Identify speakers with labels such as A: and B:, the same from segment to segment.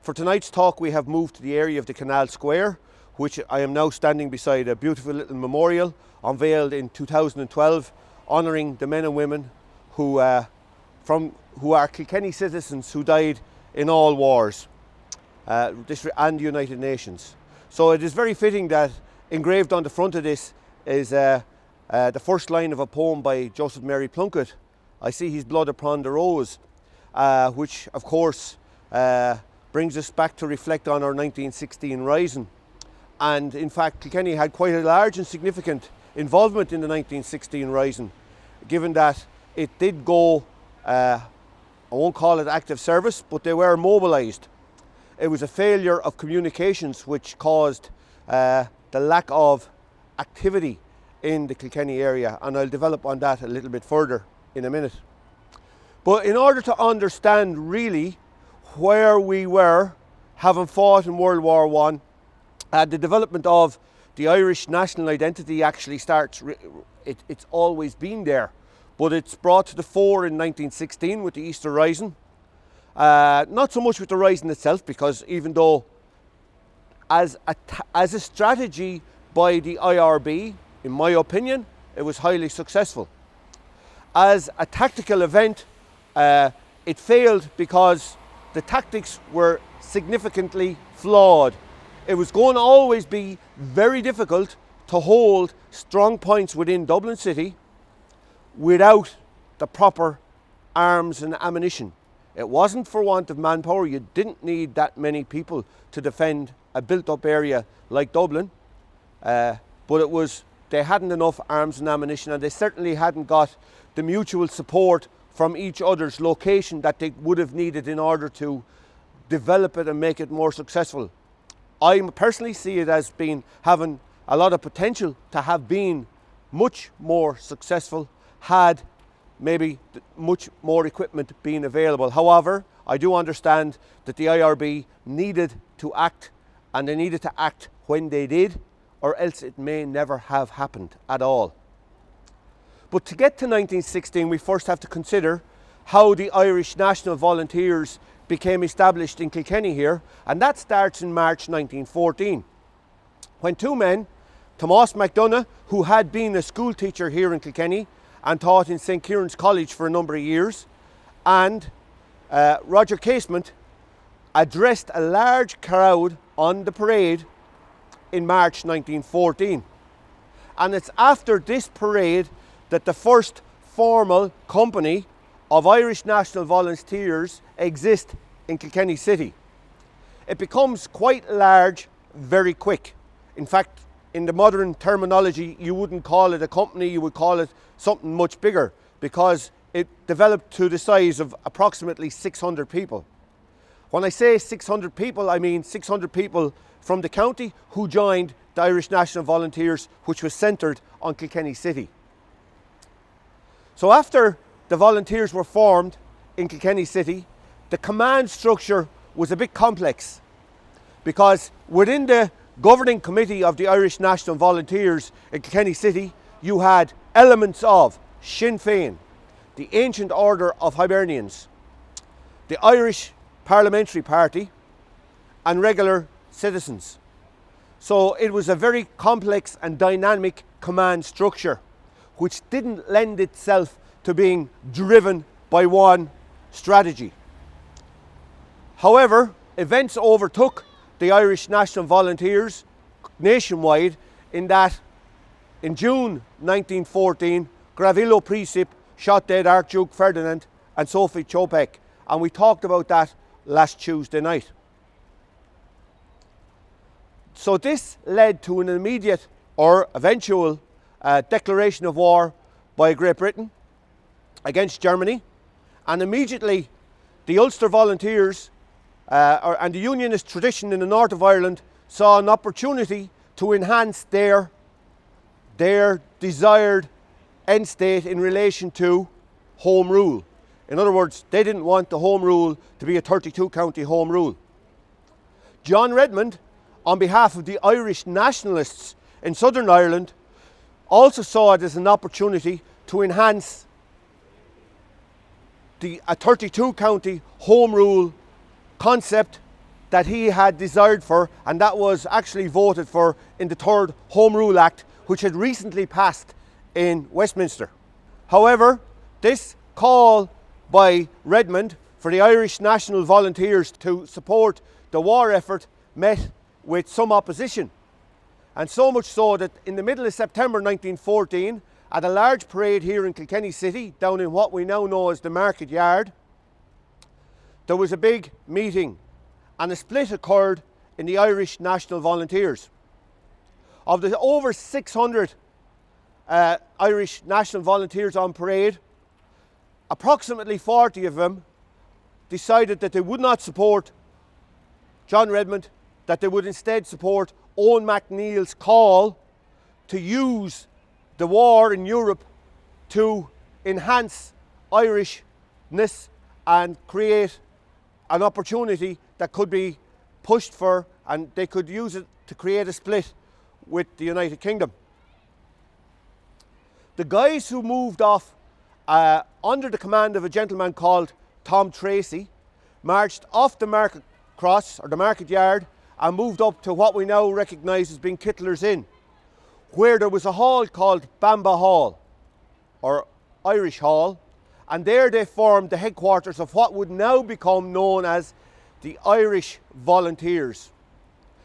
A: For tonight's talk, we have moved to the area of the Canal Square, which I am now standing beside a beautiful little memorial unveiled in 2012, honouring the men and women who are Kilkenny citizens who died in all wars and the United Nations. So it is very fitting that engraved on the front of this is the first line of a poem by Joseph Mary Plunkett, "I see his blood upon the rose," which of course brings us back to reflect on our 1916 rising. And in fact, Kilkenny had quite a large and significant involvement in the 1916 rising, given that it did go, I won't call it active service, but they were mobilised. It was a failure of communications which caused the lack of activity in the Kilkenny area, and I'll develop on that a little bit further in a minute. But in order to understand really where we were, having fought in World War I, the development of the Irish national identity actually starts, it's always been there, but it's brought to the fore in 1916 with the Easter Rising. Not so much with the Rising itself, because even though as a strategy by the IRB, in my opinion, it was highly successful. As a tactical event, it failed because the tactics were significantly flawed. It was going to always be very difficult to hold strong points within Dublin City without the proper arms and ammunition. It wasn't for want of manpower. You didn't need that many people to defend a built-up area like Dublin, but they hadn't enough arms and ammunition, and they certainly hadn't got the mutual support from each other's location that they would have needed in order to develop it and make it more successful. I personally see it as having a lot of potential to have been much more successful had maybe much more equipment been available. However, I do understand that the IRB needed to act, and they needed to act when they did, or else it may never have happened at all. But to get to 1916, we first have to consider how the Irish National Volunteers became established in Kilkenny here, and that starts in March 1914, when two men, Tomás MacDonagh, who had been a school teacher here in Kilkenny and taught in St. Kieran's College for a number of years, and Roger Casement, addressed a large crowd on the parade in March 1914. And it's after this parade that the first formal company of Irish National Volunteers exist in Kilkenny City. It becomes quite large very quick. In fact, in the modern terminology, you wouldn't call it a company, you would call it something much bigger, because it developed to the size of approximately 600 people. When I say 600 people, I mean 600 people from the county who joined the Irish National Volunteers, which was centred on Kilkenny City. So after the volunteers were formed in Kilkenny City, the command structure was a bit complex, because within the governing committee of the Irish National Volunteers in Kilkenny City, you had elements of Sinn Féin, the Ancient Order of Hibernians, the Irish Parliamentary Party, and regular citizens. So it was a very complex and dynamic command structure, which didn't lend itself to being driven by one strategy. However, events overtook the Irish National Volunteers nationwide, in that in June 1914, Gavrilo Princip shot dead Archduke Ferdinand and Sophie Chopek, and we talked about that last Tuesday night. So this led to an immediate or eventual declaration of war by Great Britain against Germany, and immediately the Ulster Volunteers and the Unionist tradition in the north of Ireland saw an opportunity to enhance their desired end state in relation to Home Rule. In other words, they didn't want the Home Rule to be a 32 county Home Rule. John Redmond, on behalf of the Irish nationalists in Southern Ireland, also saw it as an opportunity to enhance a 32 county Home Rule concept that he had desired for, and that was actually voted for in the Third Home Rule Act, which had recently passed in Westminster. However, this call by Redmond for the Irish National Volunteers to support the war effort met with some opposition. And so much so that in the middle of September 1914, at a large parade here in Kilkenny City, down in what we now know as the Market Yard, there was a big meeting and a split occurred in the Irish National Volunteers. Of the over 600 Irish National Volunteers on parade, approximately 40 of them decided that they would not support John Redmond, that they would instead support Owen MacNeill's call to use the war in Europe to enhance Irishness and create an opportunity that could be pushed for, and they could use it to create a split with the United Kingdom. The guys who moved off under the command of a gentleman called Tom Tracy marched off the Market Cross, or the Market Yard, and moved up to what we now recognise as being Kittler's Inn, where there was a hall called Bamba Hall, or Irish Hall, and there they formed the headquarters of what would now become known as the Irish Volunteers.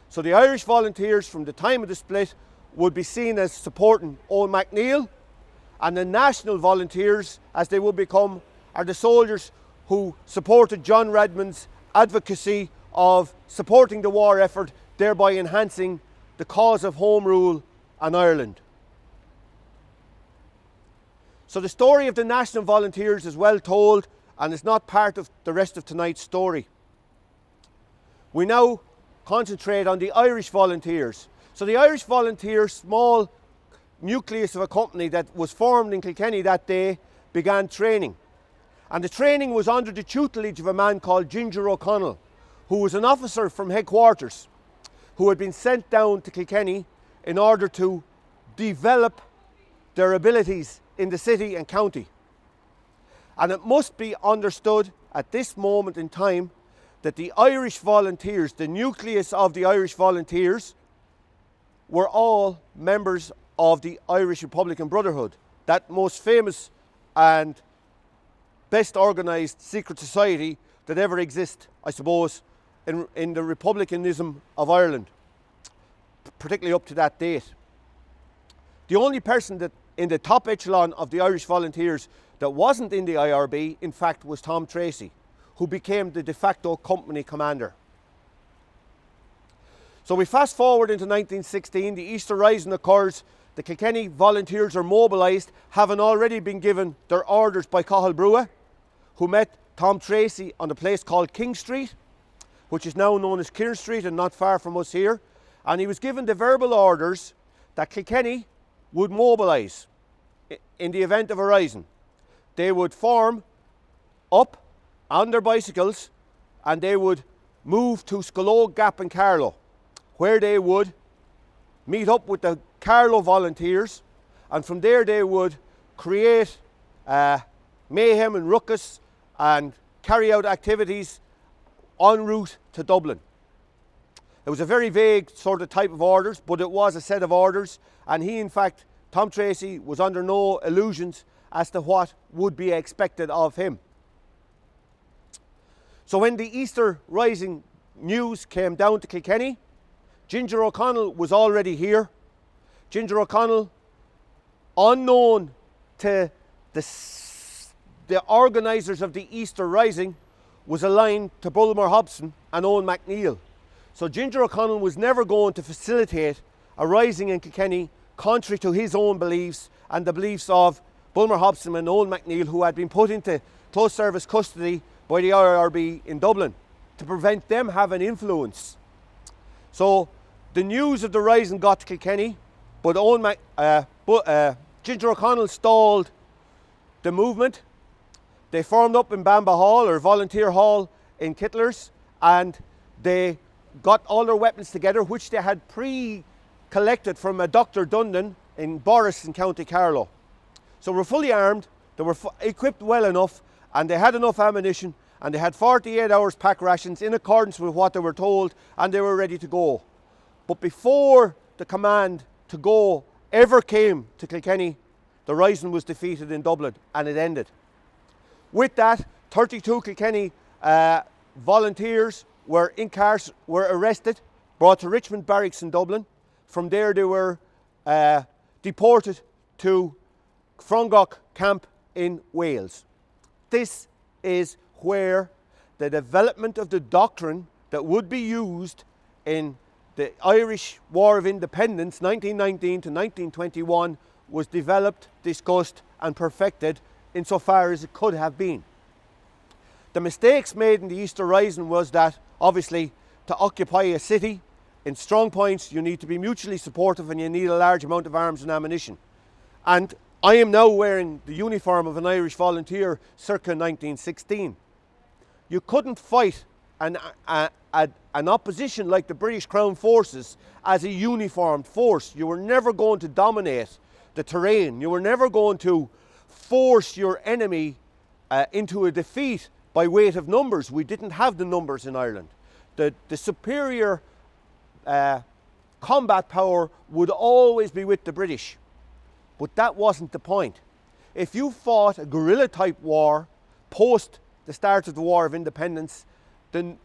A: So the Irish Volunteers from the time of the split would be seen as supporting Owen MacNeill, and the National Volunteers, as they would become, are the soldiers who supported John Redmond's advocacy of supporting the war effort, thereby enhancing the cause of Home Rule and Ireland. So the story of the National Volunteers is well told and is not part of the rest of tonight's story. We now concentrate on the Irish Volunteers. So the Irish Volunteers, small nucleus of a company that was formed in Kilkenny that day, began training. And the training was under the tutelage of a man called Ginger O'Connell, who was an officer from headquarters, who had been sent down to Kilkenny in order to develop their abilities in the city and county. And it must be understood at this moment in time that the Irish Volunteers, the nucleus of the Irish Volunteers, were all members of the Irish Republican Brotherhood, that most famous and best organised secret society that ever exists, I suppose, in the republicanism of Ireland, particularly up to that date. The only person that in the top echelon of the Irish Volunteers that wasn't in the IRB, in fact, was Tom Tracy, who became the de facto company commander. So we fast forward into 1916, the Easter Rising occurs, the Kilkenny Volunteers are mobilised, having already been given their orders by Cathal Brugha, who met Tom Tracy on a place called King Street, which is now known as Kearn Street and not far from us here. And he was given the verbal orders that Kilkenny would mobilise in the event of a rising. They would form up on their bicycles and they would move to Scullogue Gap in Carlow, where they would meet up with the Carlow Volunteers, and from there they would create mayhem and ruckus and carry out activities en route to Dublin. It was a very vague sort of type of orders, but it was a set of orders, and he, in fact, Tom Tracy, was under no illusions as to what would be expected of him. So when the Easter Rising news came down to Kilkenny, Ginger O'Connell was already here. Ginger O'Connell, unknown to the organisers of the Easter Rising, was aligned to Bulmer Hobson and Owen MacNeill. So Ginger O'Connell was never going to facilitate a rising in Kilkenny contrary to his own beliefs and the beliefs of Bulmer Hobson and Owen MacNeill, who had been put into close service custody by the IRB in Dublin to prevent them having influence. So the news of the rising got to Kilkenny, but Ginger O'Connell stalled the movement. They formed up in Bamba Hall, or Volunteer Hall in Kittler's, and they got all their weapons together, which they had pre-collected from a Dr. Dundon in Boris in County Carlow. So we're fully armed, they were equipped well enough, and they had enough ammunition, and they had 48 hours pack rations in accordance with what they were told, and they were ready to go. But before the command to go ever came to Kilkenny, the Rising was defeated in Dublin, and it ended. With that, 32 Kilkenny volunteers were arrested, brought to Richmond Barracks in Dublin. From there they were deported to Frongach camp in Wales. This is where the development of the doctrine that would be used in the Irish War of Independence 1919 to 1921 was developed, discussed and perfected insofar as it could have been. The mistakes made in the Easter Rising was that, obviously, to occupy a city in strong points you need to be mutually supportive and you need a large amount of arms and ammunition. And I am now wearing the uniform of an Irish volunteer circa 1916. You couldn't fight an opposition like the British Crown Forces as a uniformed force. You were never going to dominate the terrain. You were never going to force your enemy into a defeat by weight of numbers. We didn't have the numbers in Ireland. The superior combat power would always be with the British. But that wasn't the point. If you fought a guerrilla type war post the start of the War of Independence, then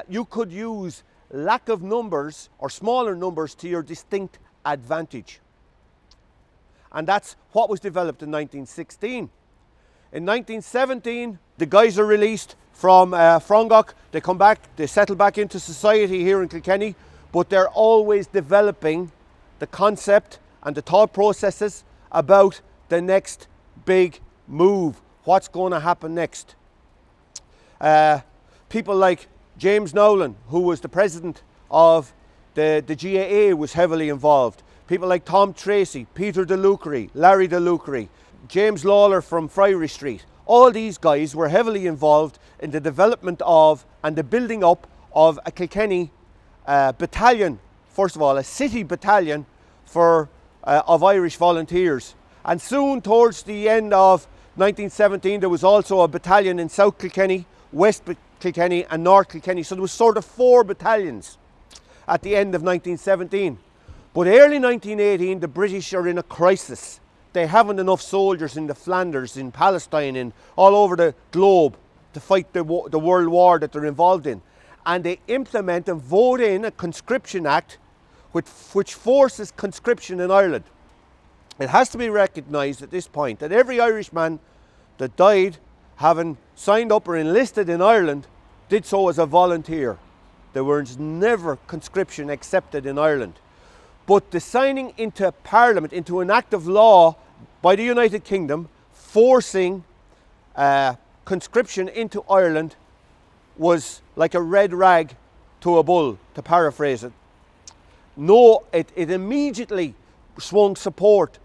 A: you could use lack of numbers or smaller numbers to your distinct advantage. And that's what was developed in 1916. In 1917, the guys are released from Frongach. They come back, they settle back into society here in Kilkenny, but they're always developing the concept and the thought processes about the next big move. What's going to happen next? People like James Nowlan, who was the president of the GAA, was heavily involved. People like Tom Tracy, Peter DeLucre, Larry DeLucre, James Lawler from Friary Street. All these guys were heavily involved in the development of and the building up of a Kilkenny battalion, first of all, a city battalion of Irish volunteers. And soon, towards the end of 1917, there was also a battalion in South Kilkenny, West Kilkenny and North Kilkenny. So there was sort of 4 battalions at the end of 1917. But early 1918, the British are in a crisis. They haven't enough soldiers in the Flanders, in Palestine, in all over the globe to fight the world war that they're involved in. And they implement and vote in a conscription act which forces conscription in Ireland. It has to be recognised at this point that every Irishman that died having signed up or enlisted in Ireland did so as a volunteer. There was never conscription accepted in Ireland. But the signing into Parliament, into an act of law by the United Kingdom forcing conscription into Ireland was like a red rag to a bull, to paraphrase it. No, it immediately swung support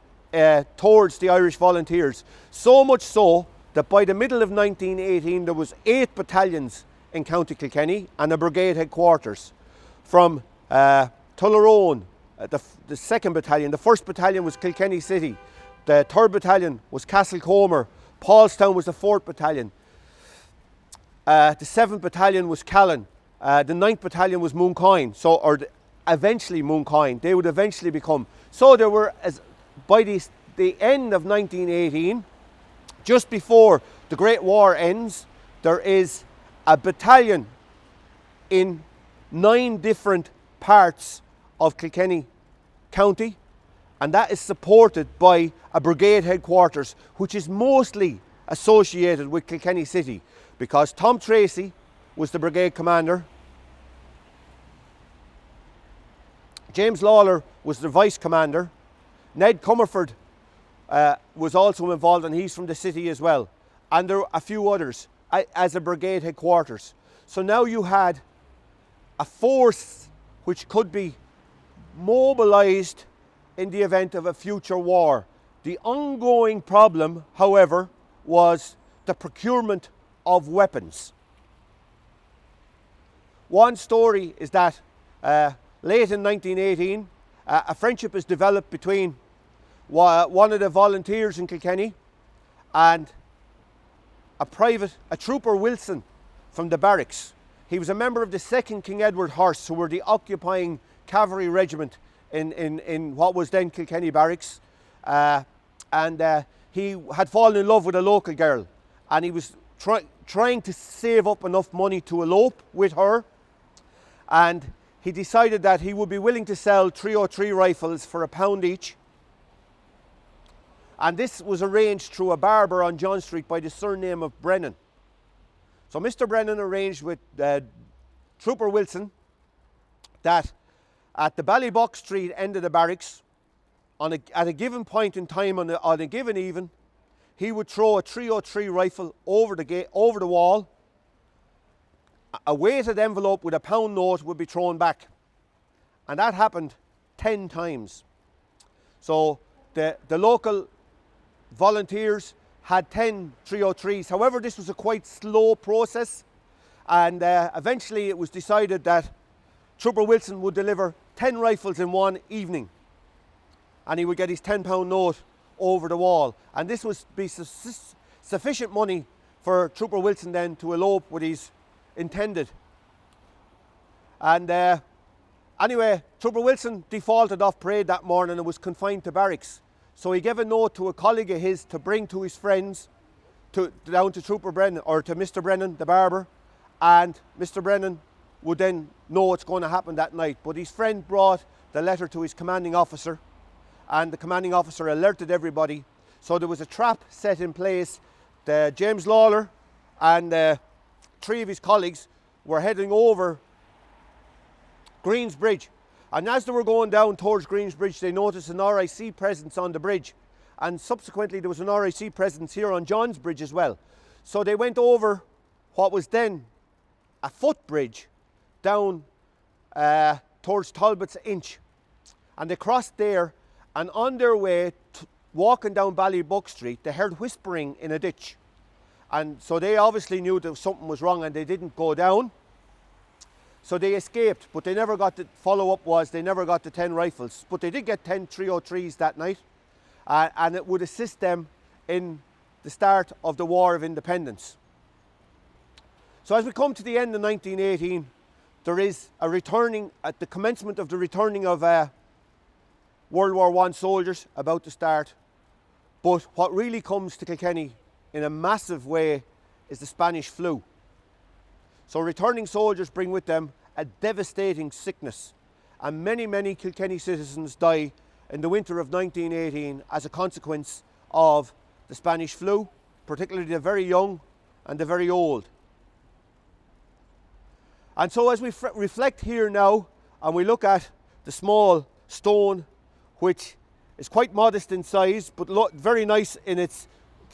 A: towards the Irish volunteers. So much so that by the middle of 1918 there was 8 battalions in County Kilkenny and a brigade headquarters. From Tullerone, the 2nd battalion, the 1st battalion was Kilkenny City, the 3rd battalion was Castlecomer, Paulstown was the 4th battalion, the 7th battalion was Callan, the 9th battalion was Mooncoin, eventually Mooncoin, they would eventually become. So there were, by the end of 1918, just before the Great War ends, there is a battalion in 9 different parts of Kilkenny County, and that is supported by a brigade headquarters which is mostly associated with Kilkenny City, because Tom Tracy was the brigade commander, James Lawler was the vice commander, Ned Comerford was also involved, and he's from the city as well, and there were a few others as a brigade headquarters. So now you had a force which could be mobilised in the event of a future war. The ongoing problem, however, was the procurement of weapons. One story is that late in 1918, a friendship is developed between one of the volunteers in Kilkenny and a trooper Wilson, from the barracks. He was a member of the 2nd King Edward Horse, who were the occupying cavalry regiment in what was then Kilkenny Barracks. And he had fallen in love with a local girl, and he was trying to save up enough money to elope with her. And he decided that he would be willing to sell 303 rifles for £1 each. And this was arranged through a barber on John Street by the surname of Brennan. So Mr. Brennan arranged with Trooper Wilson that at the Ballybox Street end of the barracks, at a given point in time on a given even, he would throw a 303 rifle over the wall. A weighted envelope with a £1 note would be thrown back. And that happened 10 times. So the local volunteers had 10 303s. However, this was a quite slow process, and eventually it was decided that Trooper Wilson would deliver 10 rifles in one evening, and he would get his £10 note over the wall. And this would be sufficient money for Trooper Wilson then to elope with his intended. And anyway, Trooper Wilson defaulted off parade that morning and was confined to barracks. So he gave a note to a colleague of his to bring to his friends, down to Trooper Brennan, or to Mr. Brennan, the barber, and Mr. Brennan would then know what's going to happen that night. But his friend brought the letter to his commanding officer, and the commanding officer alerted everybody. So there was a trap set in place. James Lawler and 3 of his colleagues were heading over Greensbridge. And as they were going down towards Greensbridge, they noticed an RIC presence on the bridge. And subsequently, there was an RIC presence here on John's Bridge as well. So they went over what was then a footbridge down towards Talbot's Inch. And they crossed there, and on their way, walking down Ballybox Street, they heard whispering in a ditch. And so they obviously knew that something was wrong, and they didn't go down. So they escaped, but they never got the follow-up was they never got the 10 rifles. But they did get 10 303s that night, and it would assist them in the start of the War of Independence. So as we come to the end of 1918, there is a returning, at the commencement of the returning of World War I soldiers about to start. But what really comes to Kilkenny in a massive way is the Spanish flu. So returning soldiers bring with them a devastating sickness, and many Kilkenny citizens die in the winter of 1918 as a consequence of the Spanish flu, particularly the very young and the very old. And so as we reflect here now, and we look at the small stone, which is quite modest in size but very nice in its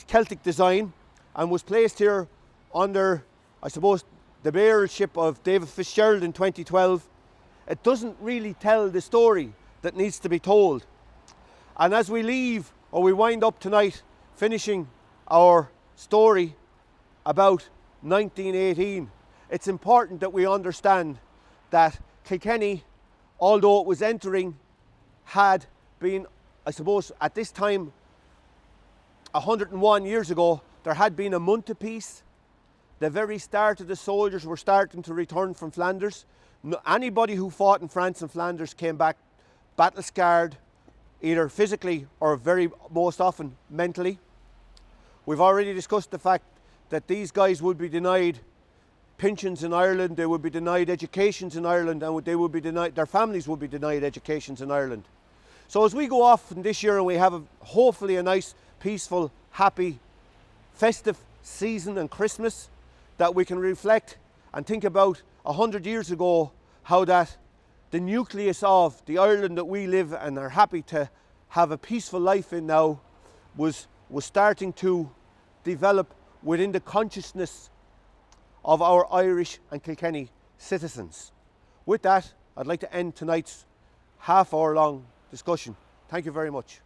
A: Celtic design, and was placed here under, I suppose, the mayorship of David Fitzgerald in 2012, it doesn't really tell the story that needs to be told. And as we leave, or we wind up tonight, finishing our story about 1918, it's important that we understand that Kilkenny, although it was entering, had been, I suppose, at this time, 101 years ago, there had been a month apiece. The very start of the soldiers were starting to return from Flanders. Anybody who fought in France and Flanders came back battle scarred, either physically or very most often mentally. We've already discussed the fact that these guys would be denied pensions in Ireland, they would be denied educations in Ireland, and they would be denied, their families would be denied educations in Ireland. So as we go off from this year and we have hopefully a nice, peaceful, happy, festive season and Christmas, that we can reflect and think about 100 years ago how that the nucleus of the Ireland that we live and are happy to have a peaceful life in now was starting to develop within the consciousness of our Irish and Kilkenny citizens. With that, I'd like to end tonight's half-hour long discussion. Thank you very much.